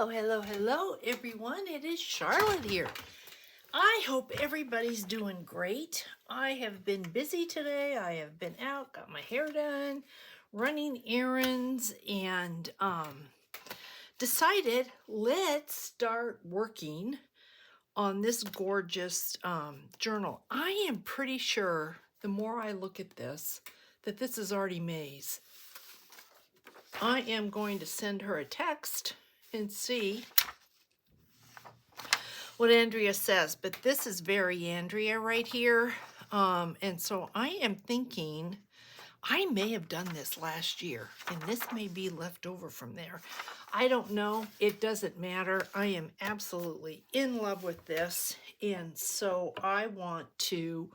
Hello, everyone. It is Charlotte here. I hope everybody's doing great. I have been busy today. I have been out, got my hair done, running errands, and decided let's start working on this gorgeous journal. I am pretty sure the more I look at this, that this is already May's. I am going to send her a text and see what Andrea says, but this is very Andrea right here. And so I am thinking I may have done this last year, and this may be left over from there. I don't know. It doesn't matter. I am absolutely in love with this, and so I want to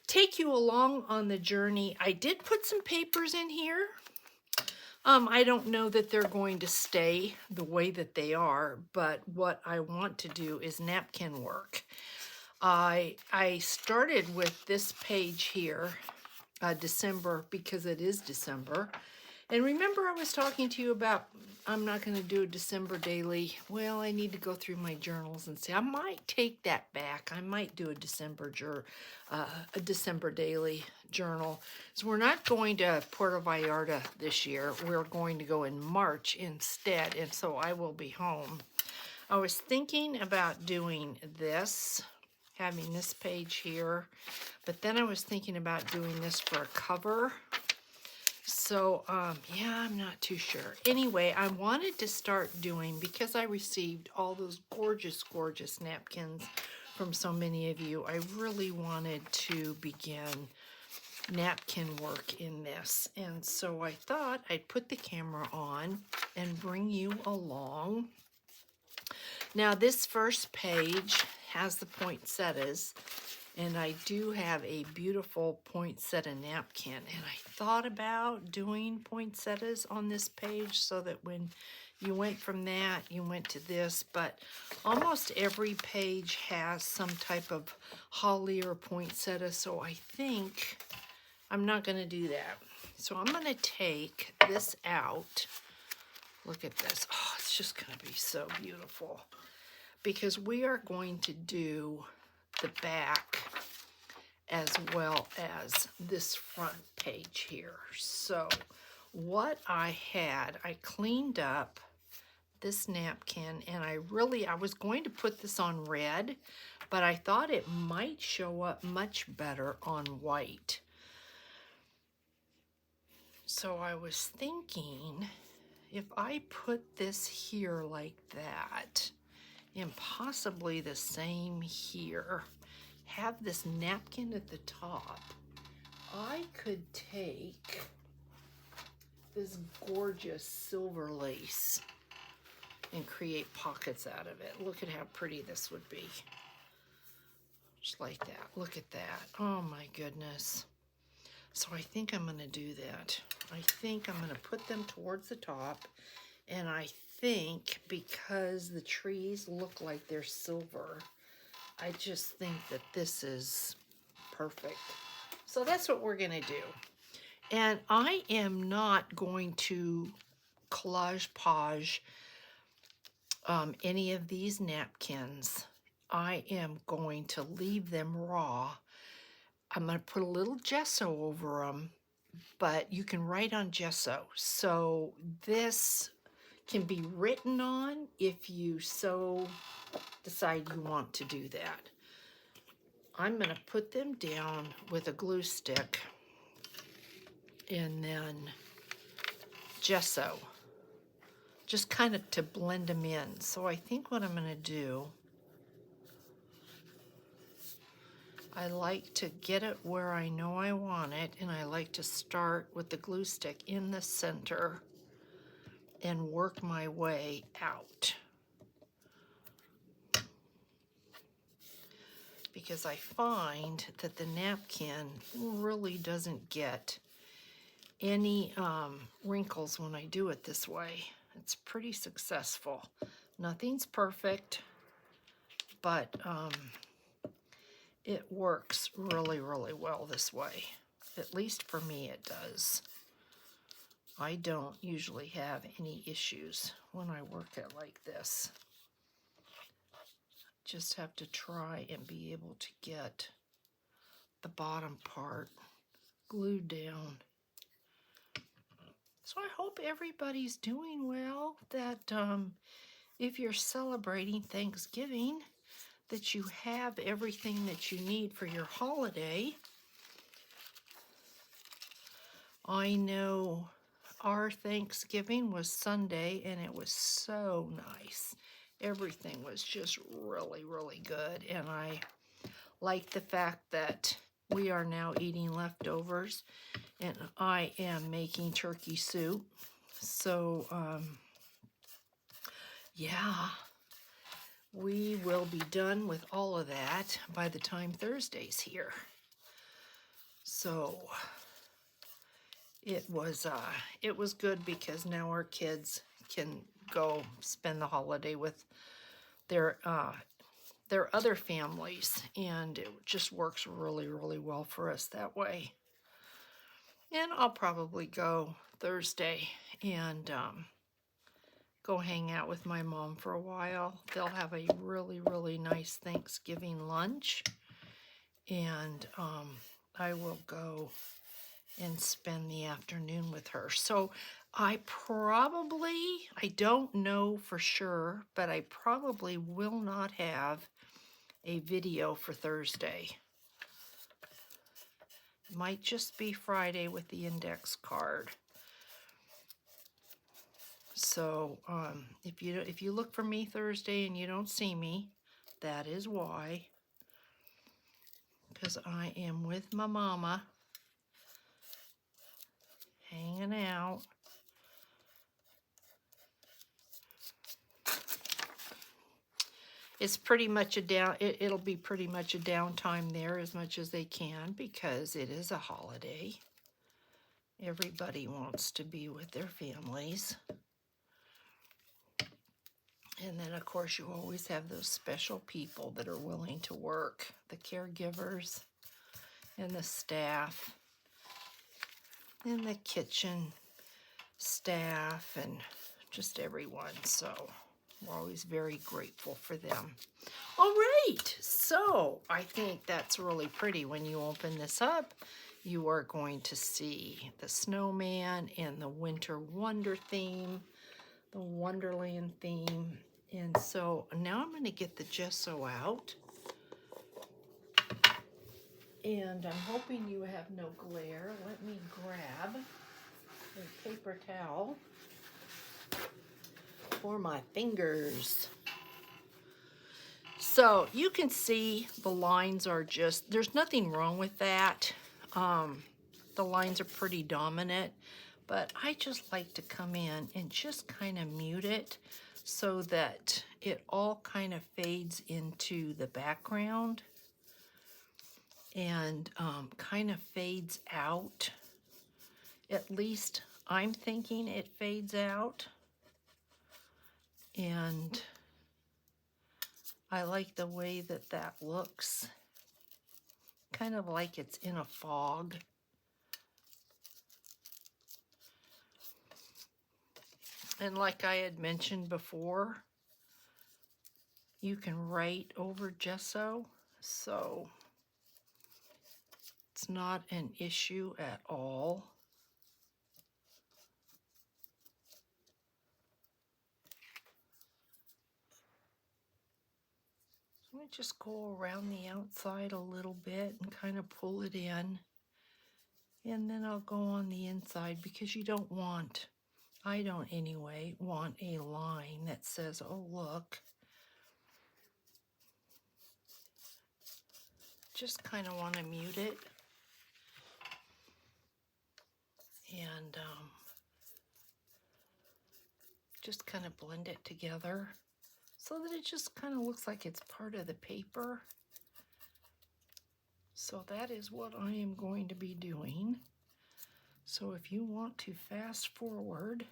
take you along on the journey. I did put some papers in here. I don't know that they're going to stay the way that they are, but what I want to do is napkin work. I started with this page here, December, because it is December. And remember I was talking to you about I'm not going to do a December daily. Well, I need to go through my journals and see. I might take that back. I might do a December daily journal. So we're not going to Puerto Vallarta this year. We're going to go in March instead, and so I will be home. I was thinking about doing this, having this page here, but then I was thinking about doing this for a cover. So, yeah, I'm not too sure. Anyway, I wanted to start doing, because I received all those gorgeous, gorgeous napkins from so many of you, I really wanted to begin napkin work in this. And so I thought I'd put the camera on and bring you along. Now, this first page has the poinsettias, and I do have a beautiful poinsettia napkin, and I thought about doing poinsettias on this page so that when you went from that, you went to this, but almost every page has some type of holly or poinsettia, so I think I'm not going to do that. So I'm going to take this out. Look at this. Oh, it's just going to be so beautiful, because we are going to do the back as well as this front page here. So what I cleaned up this napkin, and I was going to put this on red, but I thought it might show up much better on white. So I was thinking if I put this here like that, and possibly the same here, have this napkin at the top, I could take this gorgeous silver lace and create pockets out of it. Look at how pretty this would be. Just like that. Look at that. Oh my goodness. So I think I'm going to do that. I think I'm going to put them towards the top, and I think because the trees look like they're silver, I just think that this is perfect. So that's what we're going to do. And I am not going to collage-page any of these napkins. I am going to leave them raw. I'm going to put a little gesso over them, but you can write on gesso. So this can be written on if you so decide you want to do that. I'm going to put them down with a glue stick and then gesso, just kind of to blend them in. So I think what I'm going to do, I like to get it where I know I want it, and I like to start with the glue stick in the center and work my way out. Because I find that the napkin really doesn't get any wrinkles when I do it this way. It's pretty successful. Nothing's perfect, but it works really, really well this way. At least for me it does. I don't usually have any issues when I work it like this. Just have to try and be able to get the bottom part glued down. So I hope everybody's doing well, that if you're celebrating Thanksgiving, that you have everything that you need for your holiday. I know our Thanksgiving was Sunday, and it was so nice. Everything was just really, really good, and I like the fact that we are now eating leftovers, and I am making turkey soup. So, yeah, we will be done with all of that by the time Thursday's here. So it was good because now our kids can go spend the holiday with their other families, and it just works really, really well for us that way. And I'll probably go Thursday and go hang out with my mom for a while. They'll have a really, really nice Thanksgiving lunch, and I will go and spend the afternoon with her. So I don't know for sure, but I probably will not have a video for Thursday. Might just be Friday with the index card. So if you look for me Thursday and you don't see me, that is why. Because I am with my mama, hanging out. It's pretty much it'll be pretty much a downtime there as much as they can, because it is a holiday. Everybody wants to be with their families. And then, of course, you always have those special people that are willing to work, the caregivers and the staff and the kitchen staff and just everyone. So we're always very grateful for them. All right, so I think that's really pretty. When you open this up, you are going to see the snowman and the winter wonder theme, the Wonderland theme. And so now I'm going to get the gesso out. And I'm hoping you have no glare. Let me grab a paper towel for my fingers. So you can see the lines are just, there's nothing wrong with that. The lines are pretty dominant, but I just like to come in and just kind of mute it so that it all kind of fades into the background and kind of fades out. At least I'm thinking it fades out. And I like the way that that looks. Kind of like it's in a fog. And like I had mentioned before, you can write over gesso, so it's not an issue at all. So let me just go around the outside a little bit and kind of pull it in. And then I'll go on the inside, because you don't want, I don't anyway, want a line that says, oh look. Just kind of want to mute it. And just kind of blend it together so that it just kind of looks like it's part of the paper. So that is what I am going to be doing. So if you want to fast forward,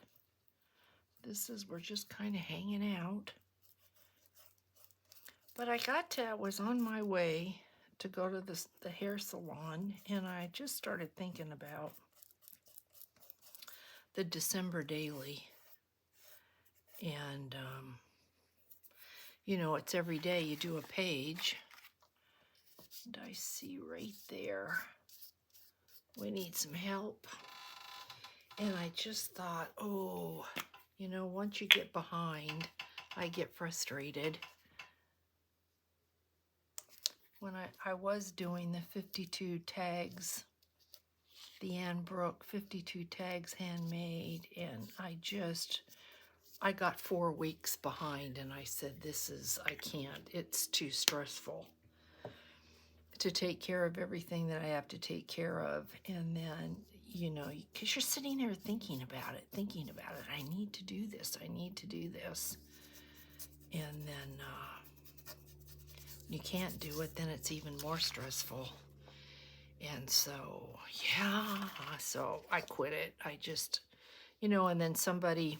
we're just kind of hanging out. But I was on my way to go to the hair salon, and I just started thinking about the December daily. And, you know, it's every day you do a page. And I see right there, we need some help. And I just thought, oh, you know, once you get behind, I get frustrated. When I was doing the 52 tags, the Ann Brook 52 tags handmade, and I got 4 weeks behind, and I said, I can't, it's too stressful to take care of everything that I have to take care of. And then, you know, because you're sitting there thinking about it, I need to do this, I need to do this. And then you can't do it, then it's even more stressful. And so, yeah, so I quit it. I just, you know, and then somebody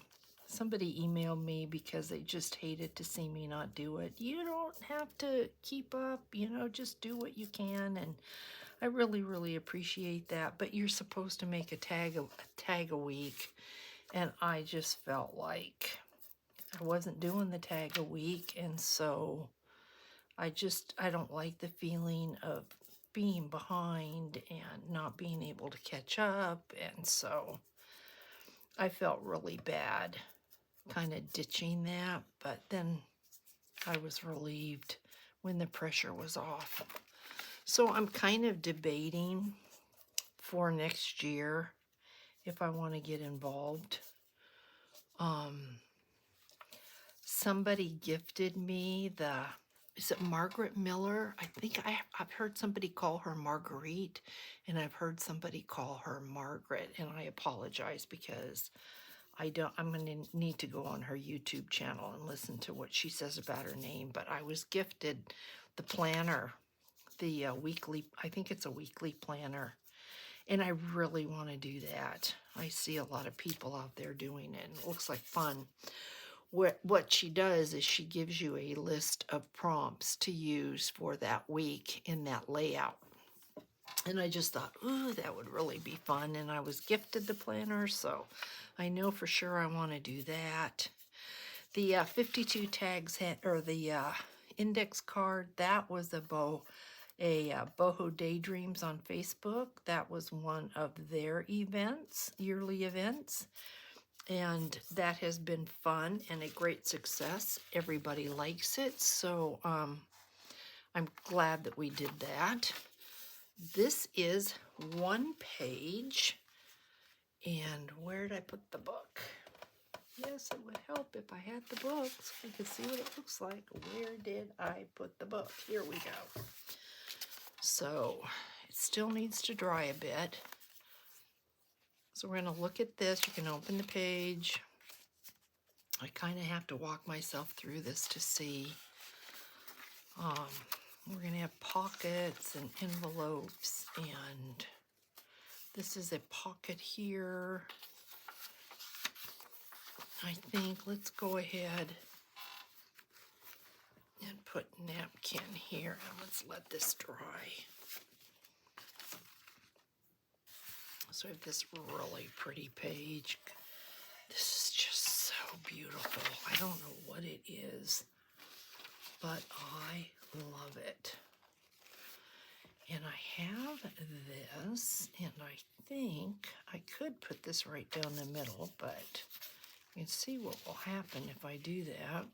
emailed me because they just hated to see me not do it. You don't have to keep up, you know, just do what you can. And I really, really appreciate that. But you're supposed to make a tag a week. And I just felt like I wasn't doing the tag a week. And so I don't like the feeling of being behind and not being able to catch up. And so I felt really bad kind of ditching that, but then I was relieved when the pressure was off. So I'm kind of debating for next year if I want to get involved. Somebody gifted me is it Margaret Miller? I think I've heard somebody call her Marguerite, and I've heard somebody call her Margaret, and I apologize because I'm going to need to go on her YouTube channel and listen to what she says about her name. But I was gifted the planner, the weekly, I think it's a weekly planner. And I really want to do that. I see a lot of people out there doing it, and it looks like fun. What she does is she gives you a list of prompts to use for that week in that layout. And I just thought, ooh, that would really be fun. And I was gifted the planner, so I know for sure I want to do that. The 52 tags, or the index card, that was Boho Daydreams on Facebook. That was one of their events, yearly events. And that has been fun and a great success. Everybody likes it, so I'm glad that we did that. This is one page. And where did I put the book? Yes, it would help if I had the book so I could see what it looks like. Where did I put the book? Here we go. So it still needs to dry a bit. So we're going to look at this. You can open the page. I kind of have to walk myself through this to see. We're going to have pockets and envelopes, and this is a pocket here. I think let's go ahead and put napkin here, and let's let this dry. So I have this really pretty page. This is just so beautiful. I don't know what it is, but I love it. And I have this, and I think I could put this right down the middle, but you can see what will happen if I do that.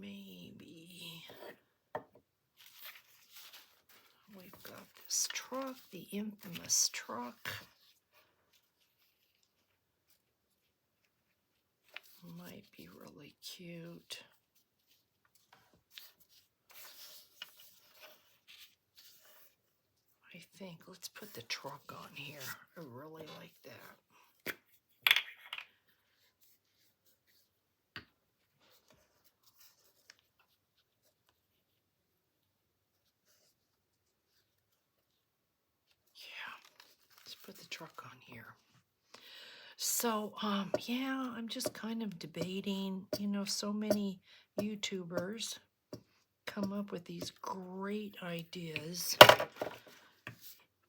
Maybe we've got this truck, the infamous truck. Might be really cute. I think let's put the truck on here. I really like that. Yeah, let's put the truck on here. So, yeah, I'm just kind of debating, you know, so many YouTubers come up with these great ideas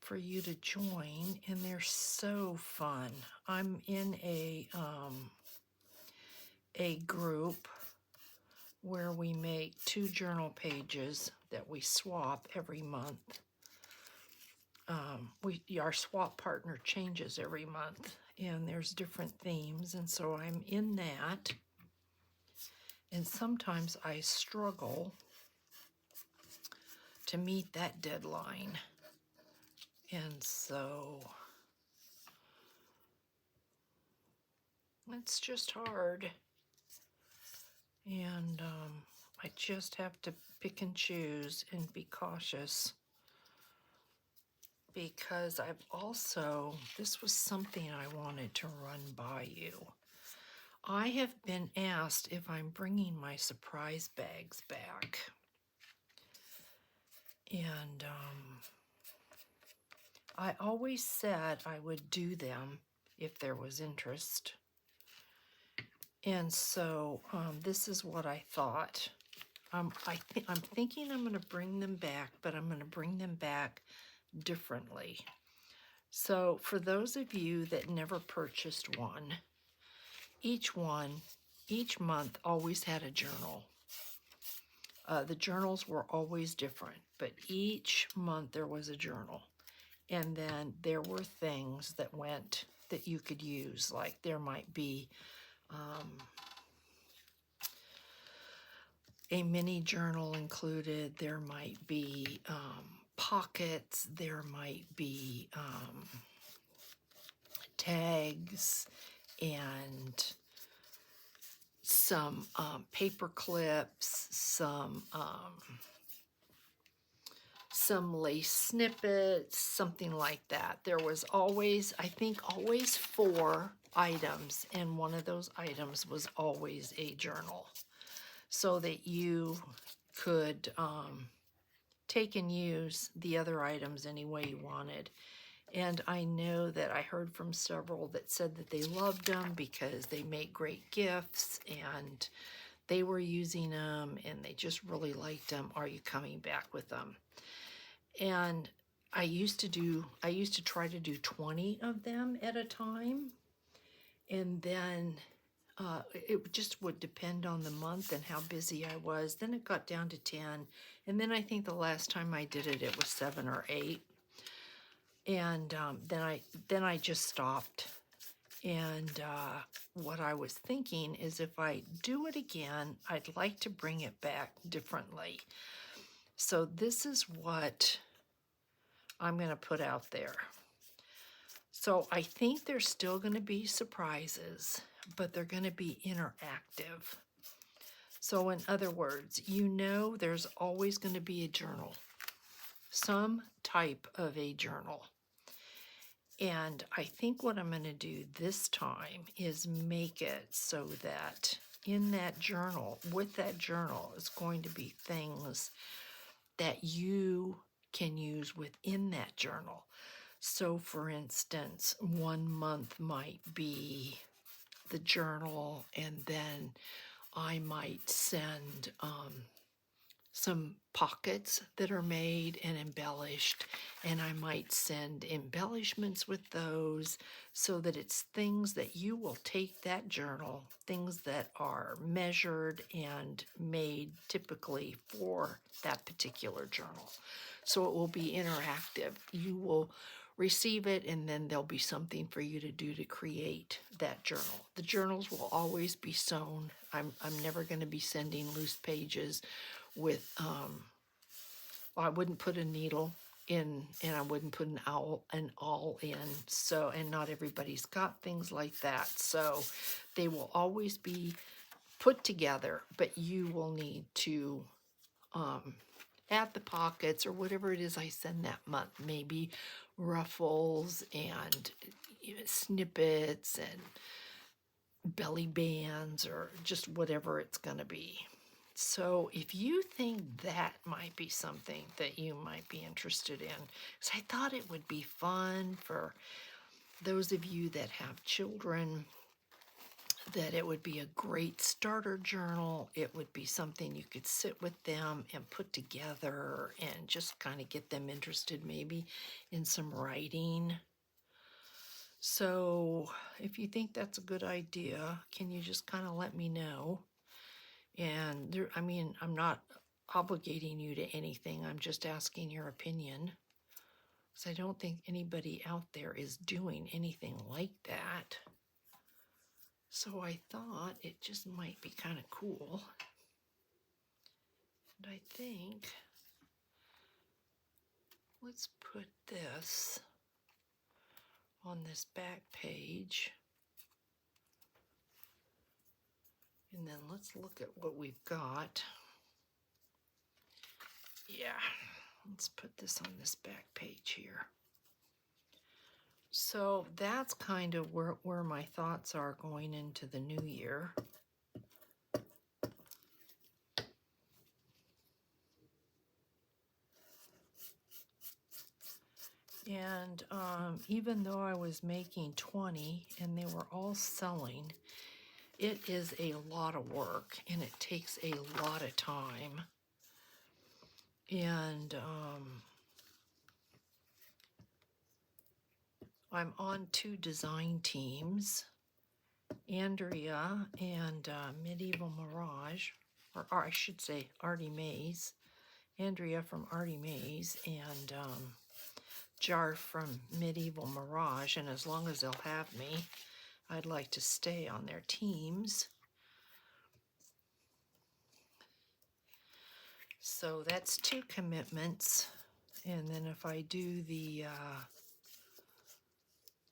for you to join, and they're so fun. I'm in a group where we make 2 journal pages that we swap every month. Our swap partner changes every month, and there's different themes, and so I'm in that. And sometimes I struggle to meet that deadline. And so it's just hard. And I just have to pick and choose and be cautious, because this was something I wanted to run by you. I have been asked if I'm bringing my surprise bags back. And I always said I would do them if there was interest. And so this is what I thought. I'm thinking I'm going to bring them back, but I'm going to bring them back differently. So for those of you that never purchased one, each month always had a journal. The journals were always different, but each month there was a journal. And then there were things that you could use, like there might be a mini journal included, there might be pockets, there might be tags, and some paper clips, some lace snippets, something like that. There was always, I think, always 4 items, and one of those items was always a journal, so that you could take and use the other items any way you wanted. And I know that I heard from several that said that they loved them because they make great gifts, and they were using them and they just really liked them. Are you coming back with them? And I used to try to do 20 of them at a time, and then it just would depend on the month and how busy I was. Then it got down to 10, and then I think the last time I did it, it was 7 or 8. And then I just stopped. And what I was thinking is, if I do it again, I'd like to bring it back differently. So this is what I'm going to put out there. So I think there's still going to be surprises, but they're going to be interactive. So in other words, there's always going to be a journal, some type of a journal. And I think what I'm going to do this time is make it so that in that journal, with that journal, is going to be things that you can use within that journal. So for instance, one month might be the journal, and then I might send some pockets that are made and embellished, and I might send embellishments with those, so that it's things that you will take that journal, things that are measured and made typically for that particular journal. So it will be interactive. You will receive it, and then there'll be something for you to do to create that journal. The journals will always be sewn. I'm never going to be sending loose pages with I wouldn't put a needle in, and I wouldn't put an awl in. So, and not everybody's got things like that. So they will always be put together, but you will need to add the pockets or whatever it is I send that month. Maybe ruffles and snippets and belly bands, or just whatever it's going to be. So if you think that might be something that you might be interested in, because I thought it would be fun for those of you that have children that it would be a great starter journal. It would be something you could sit with them and put together and just kind of get them interested maybe in some writing. So if you think that's a good idea, can you just kind of let me know? And there, I mean, I'm not obligating you to anything. I'm just asking your opinion. Because I don't think anybody out there is doing anything like that. So I thought it just might be kind of cool. And I think, let's put this on this back page. And then let's look at what we've got. Yeah, let's put this on this back page here. So that's kind of where my thoughts are going into the new year. And even though I was making 20 and they were all selling, it is a lot of work and it takes a lot of time. And I'm on 2 design teams, Andrea and Medieval Mirage, or I should say Artie Mays. Andrea from Artie Mays and Jar from Medieval Mirage, and as long as they'll have me, I'd like to stay on their teams. So that's 2 commitments. And then if I do the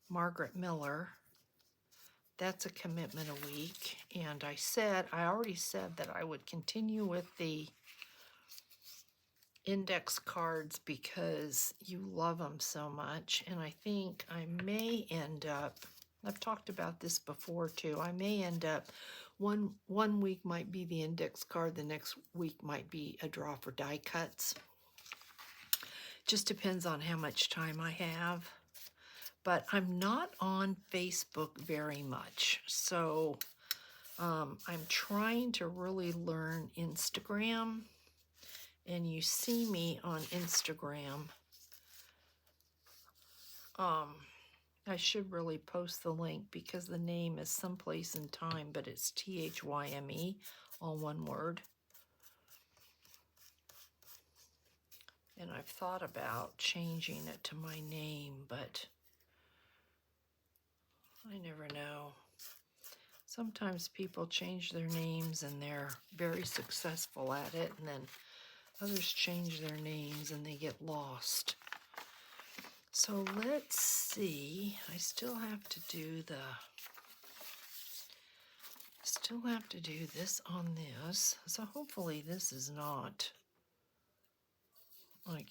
Margaret Miller, that's a commitment a week. And I already said that I would continue with the index cards because you love them so much. And I think I may end up, I've talked about this before too, I may end up, one week might be the index card, the next week might be a draw for die cuts. Just depends on how much time I have. But I'm not on Facebook very much, so I'm trying to really learn Instagram. And you see me on Instagram. I should really post the link because the name is Someplace in Time, but it's THYME, all one word. And I've thought about changing it to my name, but I never know. Sometimes people change their names and they're very successful at it, and then others change their names and they get lost. So let's see. I still have to do this on this. So hopefully this is not like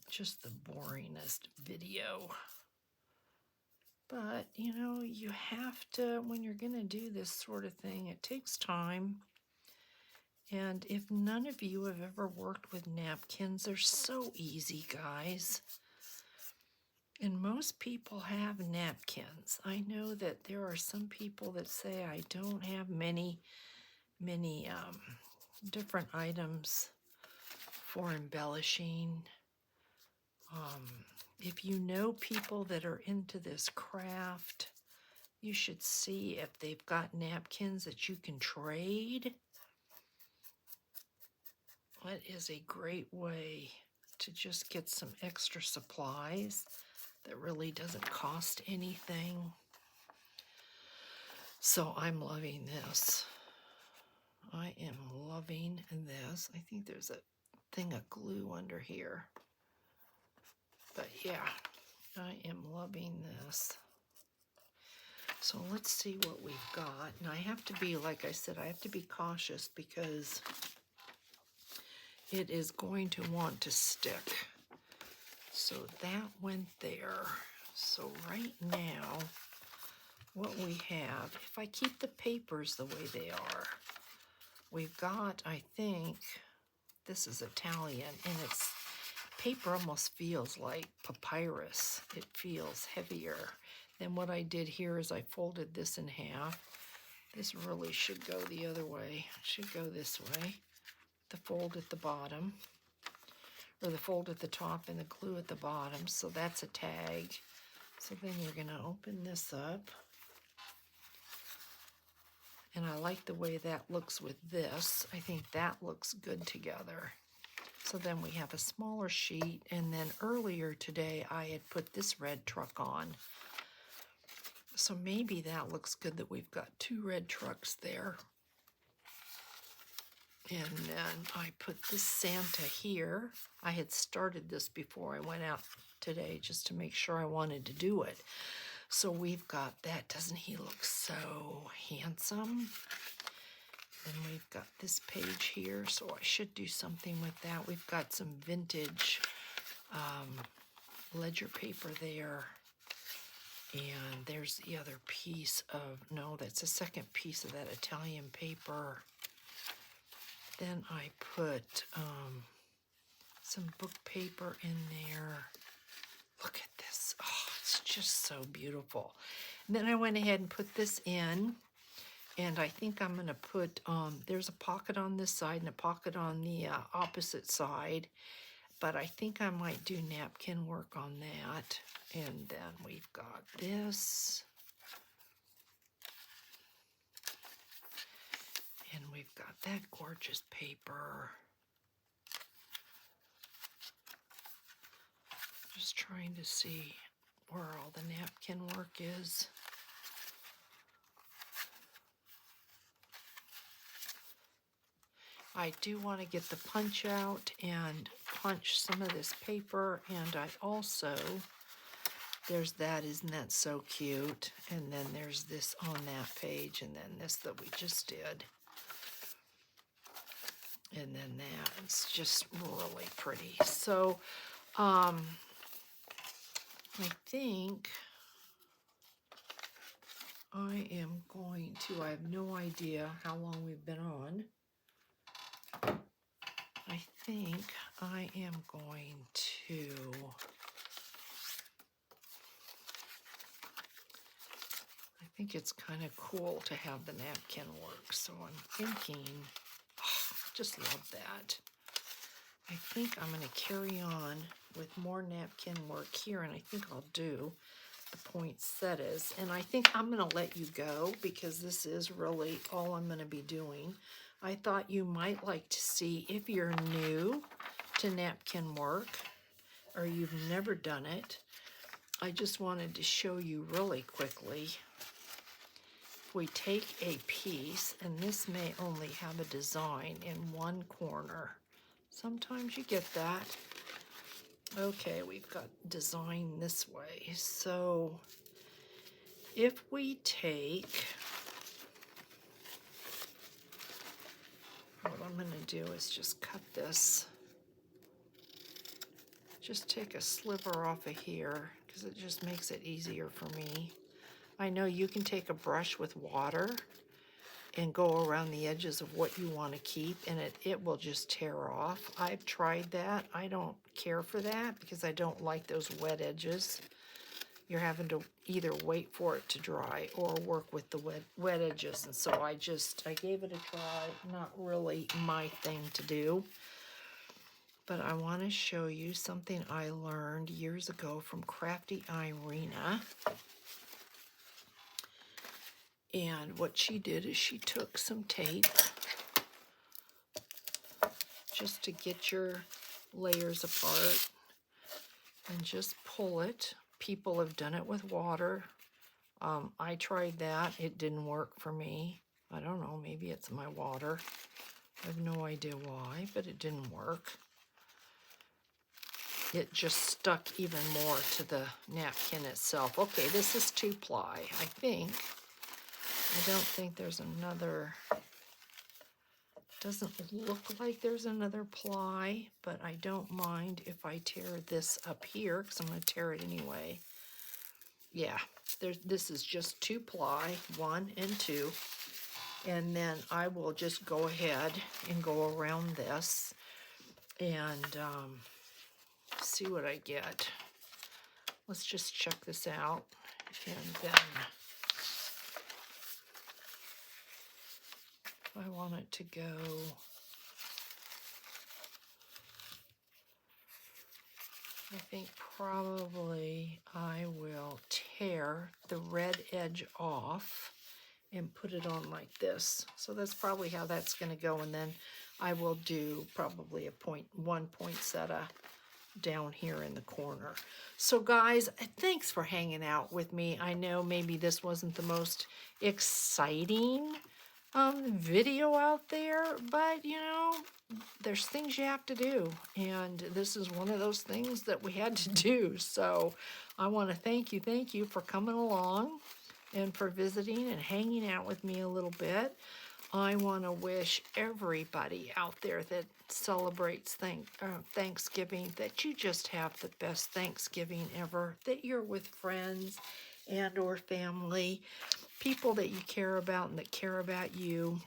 just the boringest video. But, you know, you have to, when you're going to do this sort of thing, it takes time. And if none of you have ever worked with napkins, they're so easy, guys. And most people have napkins. I know that there are some people that say I don't have many different items for embellishing. If you know people that are into this craft, you should see if they've got napkins that you can trade. That is a great way to just get some extra supplies that really doesn't cost anything. So I'm loving this. I am loving this. I think there's a thing of glue under here. But yeah, I am loving this. So let's see what we've got. And I have to be, like I said, I have to be cautious because it is going to want to stick. So that went there. So right now, what we have, if I keep the papers the way they are, we've got, I think, this is Italian, and it's paper almost feels like papyrus. It feels heavier. Then what I did here is I folded this in half, This really should go the other way. It should go this way. The fold at the bottom, or the fold at the top and the glue at the bottom. So that's a tag. So then you're going to open this up. And I like the way that looks with this. I think that looks good together. So then we have a smaller sheet, and then earlier today I had put this red truck on. So maybe that looks good that we've got two red trucks there. And then I put this Santa here. I had started this before I went out today just to make sure I wanted to do it. So we've got that. Doesn't he look so handsome? And we've got this page here, so I should do something with that. We've got some vintage ledger paper there. And there's the other piece of, no, that's the second piece of that Italian paper. Then I put some book paper in there. Look at this. Oh, it's just so beautiful. And then I went ahead and put this in. And I think I'm going to put, there's a pocket on this side and a pocket on the opposite side. But I think I might do napkin work on that. And then we've got this. And we've got that gorgeous paper. Just trying to see where all the napkin work is. I do want to get the punch out and punch some of this paper, and I also, there's that, isn't that so cute? And then there's this on that page, and then this that we just did. And then that, it's just really pretty. So, I think I am going to, I have no idea how long we've been on. I think I am going to I think it's kind of cool to have the napkin work. So I'm thinking, oh, just love that. I think I'm going to carry on with more napkin work here, and I think I'll do the poinsettias. And I think I'm going to let you go because this is really all I'm going to be doing. I thought you might like to see, if you're new to napkin work or you've never done it, I just wanted to show you really quickly. We take a piece, and this may only have a design in one corner. Sometimes you get that. Okay, we've got design this way. So if we take, what I'm going to do is just cut this. Just take a sliver off of here because it just makes it easier for me. I know you can take a brush with water and go around the edges of what you want to keep, and it will just tear off. I've tried that. I don't care for that because I don't like those wet edges. You're having to either wait for it to dry or work with the wet edges. And so I gave it a try. Not really my thing to do. But I want to show you something I learned years ago from Crafty Irina. And what she did is she took some tape just to get your layers apart and just pull it. People have done it with water. I tried that. It didn't work for me. I don't know, maybe it's my water. I have no idea why, but it didn't work. It just stuck even more to the napkin itself. Okay, this is 2-ply, I think. I don't think there's another, doesn't look like there's another ply, but I don't mind if I tear this up here because I'm going to tear it anyway. Yeah, this is just 2-ply, 1 and 2. And then I will just go ahead and go around this and see what I get. Let's just check this out. And then I want it to go. I think probably I will tear the red edge off and put it on like this. So that's probably how that's going to go. And then I will do probably a 1 poinsettia down here in the corner. So guys, thanks for hanging out with me. I know maybe this wasn't the most exciting video out there, but you know, there's things you have to do, and this is one of those things that we had to do. So I want to thank you for coming along and for visiting and hanging out with me a little bit. I want to wish everybody out there that celebrates Thanksgiving that you just have the best Thanksgiving ever, that you're with friends and or family, people that you care about and that care about you.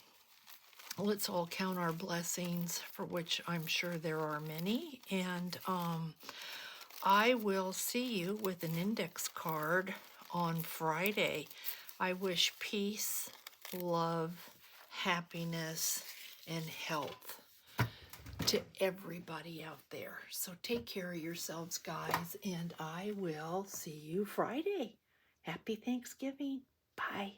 Let's all count our blessings, for which I'm sure there are many. And I will see you with an index card on Friday. I wish peace, love, happiness, and health to everybody out there. So take care of yourselves, guys, and I will see you Friday. Happy Thanksgiving. Bye.